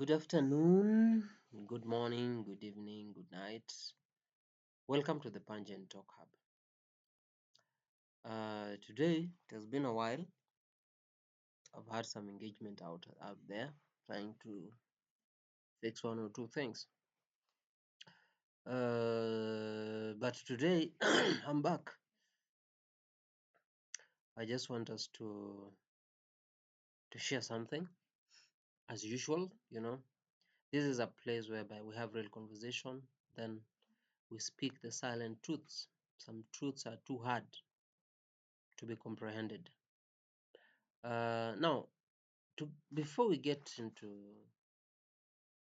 Good afternoon, good morning, good evening, good night. Welcome to the Pungent Talk Hub. Today, it has been a while. I've had some engagement out there trying to fix one or two things. But today, I'm back. I just want us to share something. As usual, this is a place whereby we have real conversation, then we speak the silent truths. Some truths are too hard to be comprehended. Now, before we get into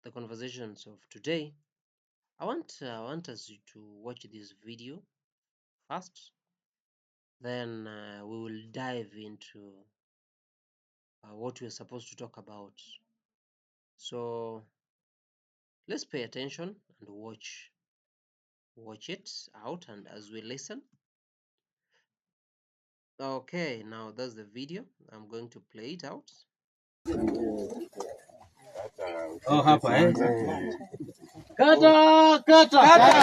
the conversations of today, I want us to watch this video first. Then we will dive into what we're supposed to talk about. So let's pay attention and watch it out, and as we listen. Okay, now that's the video. I'm going to play it out. Oh, hapa eh. Kata kata kata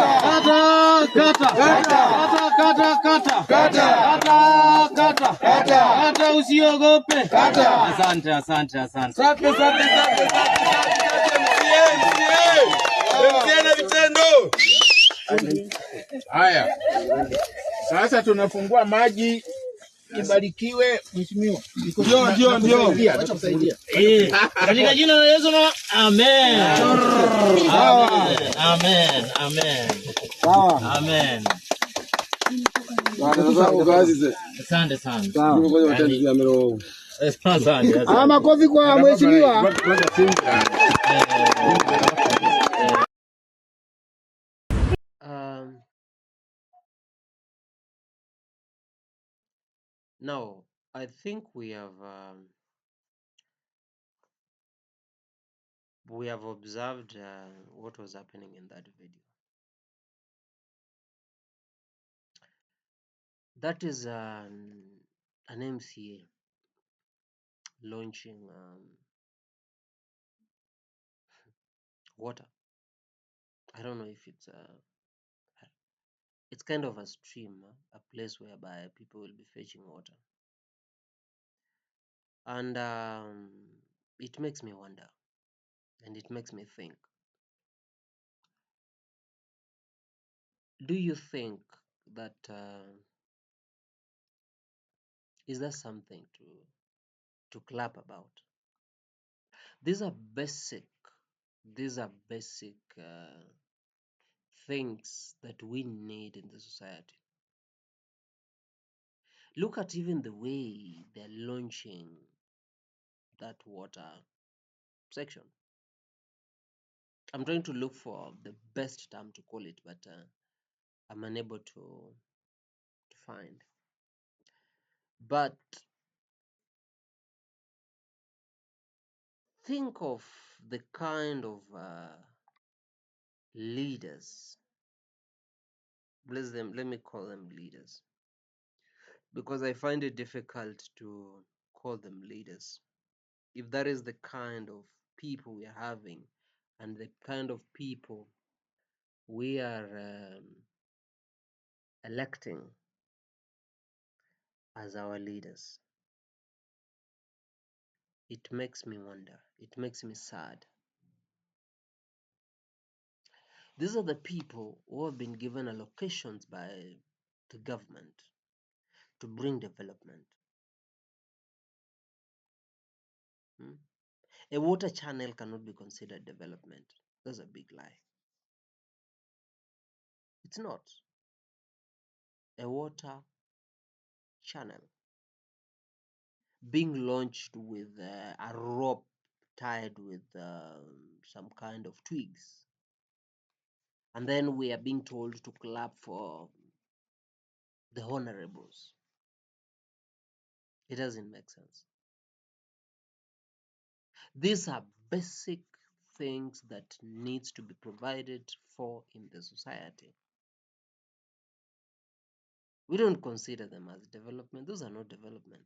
kata kata kata kata kata, usiogope. Asante. Na vitendo. Haya, sasa tunafungua maji. Ibarikiwe mheshimiwa. Ndio. Katika jina la Yesu na amen. Amen. Asante sana. Asante. Makofi kwa mheshimiwa. Now, I think we have observed what was happening in that video. That is an MCA launching water. I don't know if it's kind of a stream, a place whereby people will be fetching water. And it makes me wonder, and it makes me think. Do you think that is there something to clap about? These are basic things that we need in the society. Look at even the way they're launching that water section. I'm trying to look for the best term to call it, but I'm unable to find. But think of the kind of leaders. Bless them. Let me call them leaders, because I find it difficult to call them leaders. If that is the kind of people we are having, and the kind of people we are electing as our leaders, it makes me wonder. It makes me sad. These are the people who have been given allocations by the government to bring development. A water channel cannot be considered development. That's a big lie. It's not. A water channel being launched with a rope tied with some kind of twigs, and then we are being told to clap for the honorables. It doesn't make sense. These are basic things that needs to be provided for in the society. We don't consider them as development. Those are not development.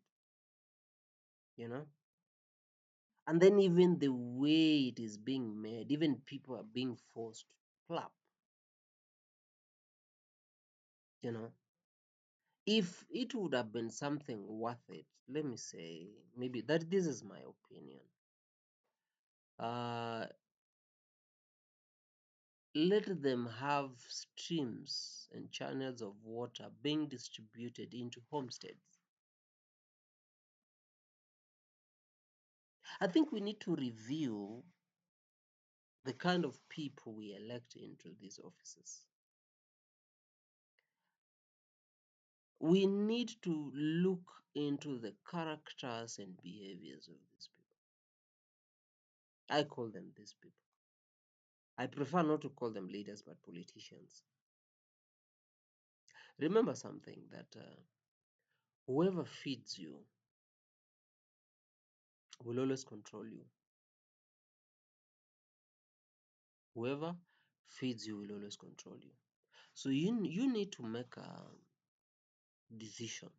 And then even the way it is being made, even people are being forced to clap. You know, if it would have been something worth it, let me say, maybe that this is my opinion. Let them have streams and channels of water being distributed into homesteads. I think we need to review the kind of people we elect into these offices. We need to look into the characters and behaviors of these people. I call them these people. I prefer not to call them leaders, but politicians. Remember something that whoever feeds you will always control you. Whoever feeds you will always control you. So you need to make a decision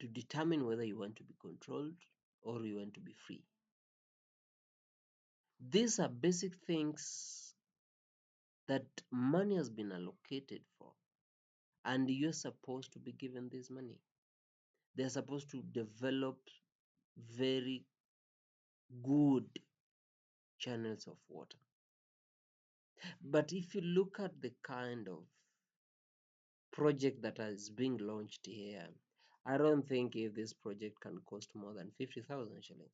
to determine whether you want to be controlled or you want to be free. These are basic things that money has been allocated for, and you're supposed to be given this money. They're supposed to develop very good channels of water. But if you look at the kind of project that is being launched here, I don't think if this project can cost more than 50,000 shillings.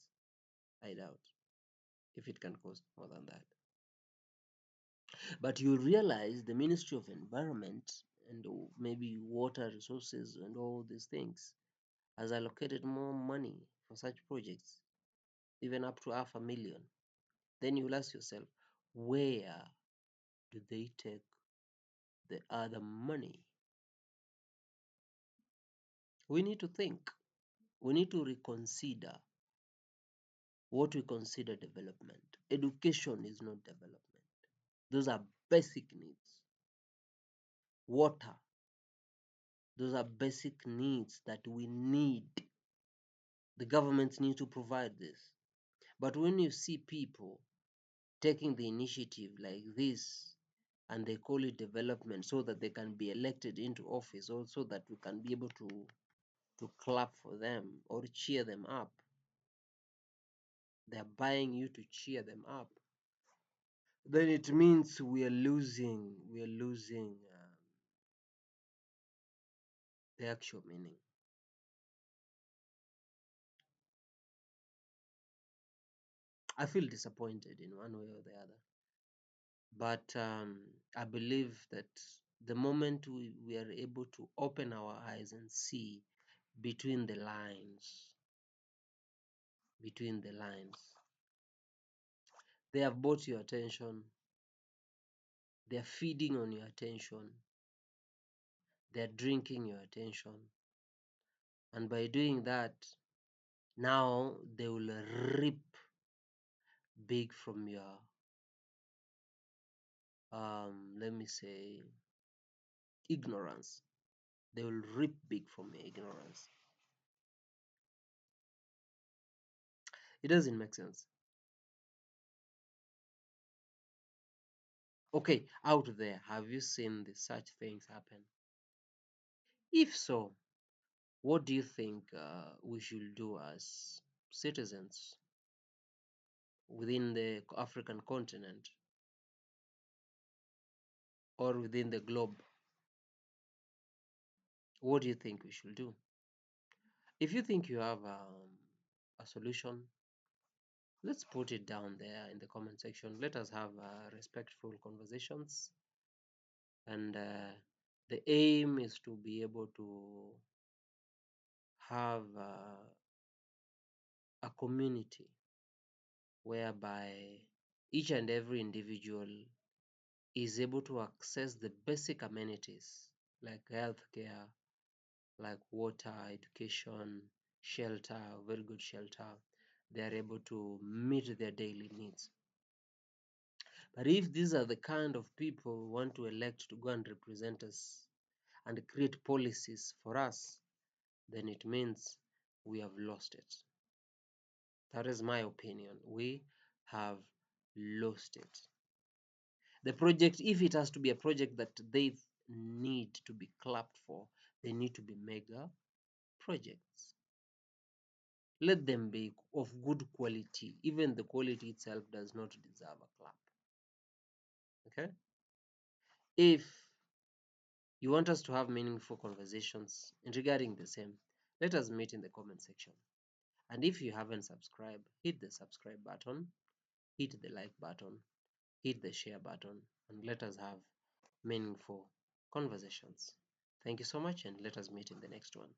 I doubt if it can cost more than that. But you realize the Ministry of Environment and maybe water resources and all these things has allocated more money for such projects, even up to 500,000. Then you'll ask yourself, where do they take the other money? We need to think. We need to reconsider what we consider development. Education is not development. Those are basic needs. Water, those are basic needs that we need. The government needs to provide this. But when you see people taking the initiative like this and they call it development so that they can be elected into office, or so that we can be able to clap for them or cheer them up, they're buying you to cheer them up, then it means we are losing the actual meaning. I feel disappointed in one way or the other, but I believe that the moment we are able to open our eyes and see between the lines, they have bought your attention, they're feeding on your attention, they're drinking your attention, and by doing that, now they will reap big from your let me say ignorance. They will reap big from your ignorance. It doesn't make sense. Okay, out there, have you seen such things happen? If so, what do you think we should do as citizens within the African continent or within the globe? What do you think we should do? If you think you have a solution, let's put it down there in the comment section. Let us have respectful conversations, and the aim is to be able to have a community whereby each and every individual is able to access the basic amenities like healthcare, like water, education, shelter, very good shelter. They are able to meet their daily needs. But if these are the kind of people we want to elect to go and represent us and create policies for us, then it means we have lost it. That is my opinion. We have lost it. The project, if it has to be a project that they need to be clapped for, they need to be mega projects. Let them be of good quality. Even the quality itself does not deserve a clap. Okay? If you want us to have meaningful conversations regarding the same, let us meet in the comment section. And if you haven't subscribed, hit the subscribe button, hit the like button, hit the share button, and let us have meaningful conversations. Thank you so much, and let us meet in the next one.